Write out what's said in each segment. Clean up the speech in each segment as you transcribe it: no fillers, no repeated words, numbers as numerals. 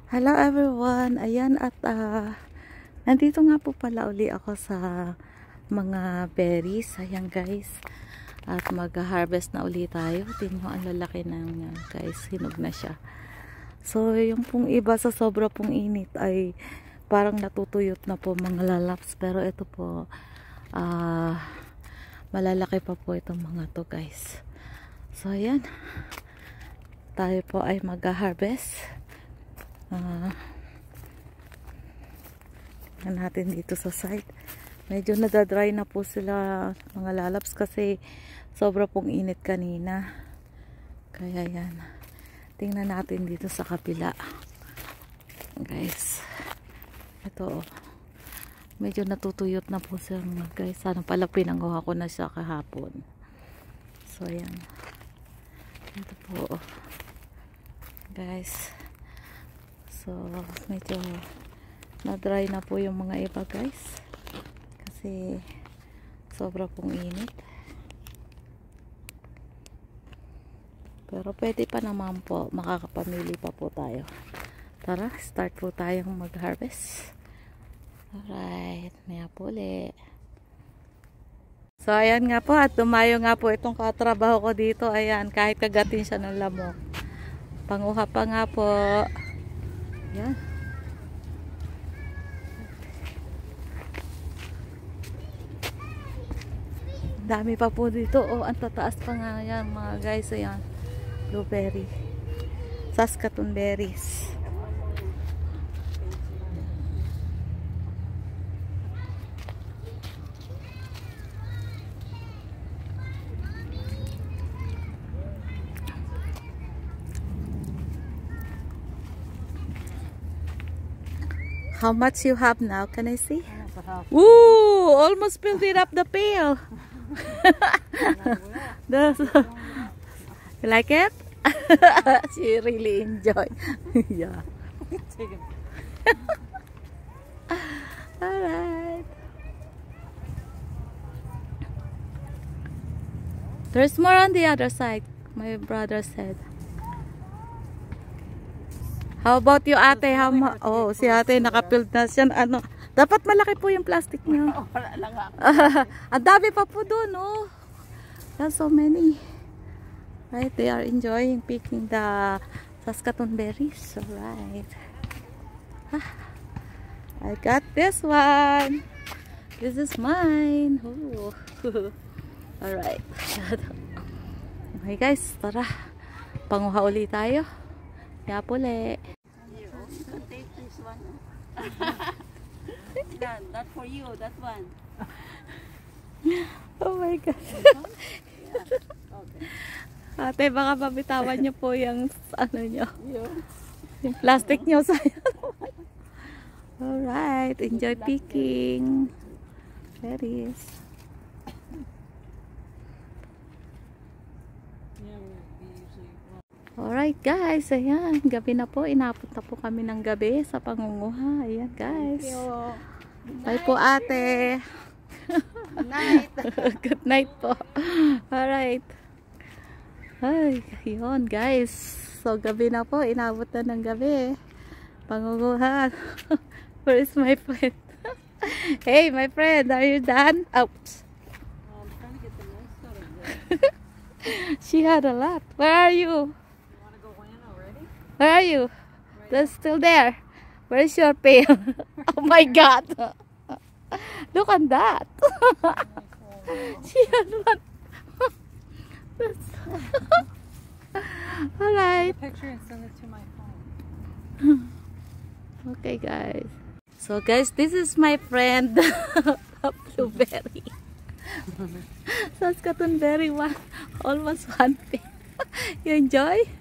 Hello everyone! Ayan at nandito nga po pala uli ako sa mga berries. Ayan guys. At mag-harvest na uli tayo. Tingnan mo ang lalaki na yan guys. Hinog na siya. So yung pong iba sa sobra pong init ay parang natutuyot na po mga lalaps. Pero ito po malalaki pa po itong mga to guys. So ayan. Tayo po ay mag-harvest. Natin dito sa site. Medyo nadadry na po sila mga lalaps kasi sobra pong init kanina. Kaya yan. Tingnan natin dito sa kapila. Guys. Ito. Medyo natutuyot na po sila mga guys. Sana pala pinanggawa ko na siya kahapon. So yan. Ito po. Guys. So, medyo na-dry na po yung mga iba guys. Kasi sobra pong init. Pero pwede pa naman po. Makakapamili pa po tayo. Tara, start po tayong mag-harvest. Alright, maya po ulit. So, ayan nga po. At tumayo nga po itong katrabaho ko dito. Ayan, kahit kagatin siya ng lamok. Panguha pa nga po. Yan. Dami pa po dito. Oh, ang tataas pa nga yan mga guys. Ayan. Blueberry. Saskatoon berries. How much you have now? Can I see? Woo! Almost filled it up the pail. You like it? She really enjoy. Yeah. Alright. There's more on the other side. My brother said. How about you ate? Oh, si ate naka-filled na siya. Ano, dapat malaki po yung plastic niya. Ang dami pa po doon, oh. There's so many. Right, they are enjoying picking the Saskatoon berries. Alright. I got this one. This is mine. Oh. Alright. Okay guys, tara. Panguha ulit tayo. Kaya puli. Take this one. That for you, that one. Oh my God. Yeah. Okay. Ate, baka mabitawan niyo po yung ano niyo. Yung plastic niyo sayang. Alright, enjoy picking. Berries. Alright guys, ayan, gabi na po, inabot na po kami ng gabi sa pangunguha. Ayan guys. Bye po ate. Good night. Good night po. Alright. Ay, yun guys. So gabi na po, inabot na ng gabi. Pangunguha. Where is my friend? Hey my friend, are you done? Ouch. I'm trying to get the most out of this. She had a lot. Where are you? Where are you? That's still there. Where's your pail? Oh my God. Look at that. She had one. Alright. Picture and send it to my phone. Okay guys. So guys, this is my friend. Blueberry. Saskatoon berry one. Almost one pail. You enjoy?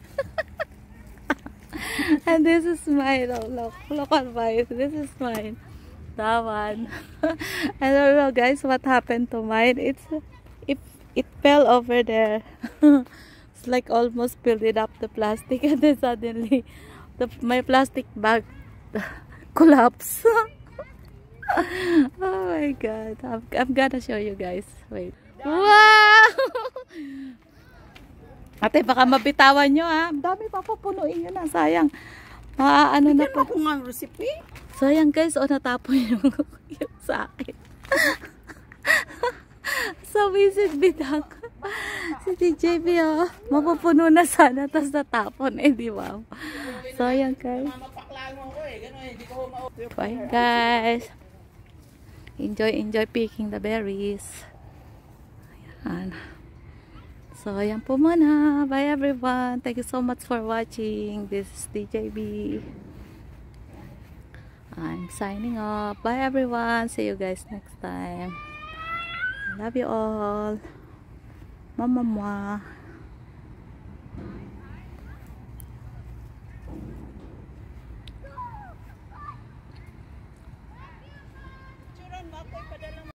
And this is mine. Oh, look at mine. This is mine. That one. I don't know guys what happened to mine. It fell over there. It's like almost filled it up the plastic, and then suddenly my plastic bag collapsed. Oh my God. I'm gonna show you guys. Wait. Wow! Ate, baka mabitawan nyo ha. Dami pa pupunuin nyo na. Sayang. Ano na po. Ako nga ang recipe. So, ayan guys. O, natapon yung sa akin. So, visit bidang. Si TJB, oh. Mapupuno na sana. Tapos natapon, eh, di ba? So, ayan guys. Bye, guys. Enjoy picking the berries. Ayan. So, ayan po muna. Bye, everyone. Thank you so much for watching. This is TJB. I'm signing off. Bye, everyone. See you guys next time. I love you all. Mama.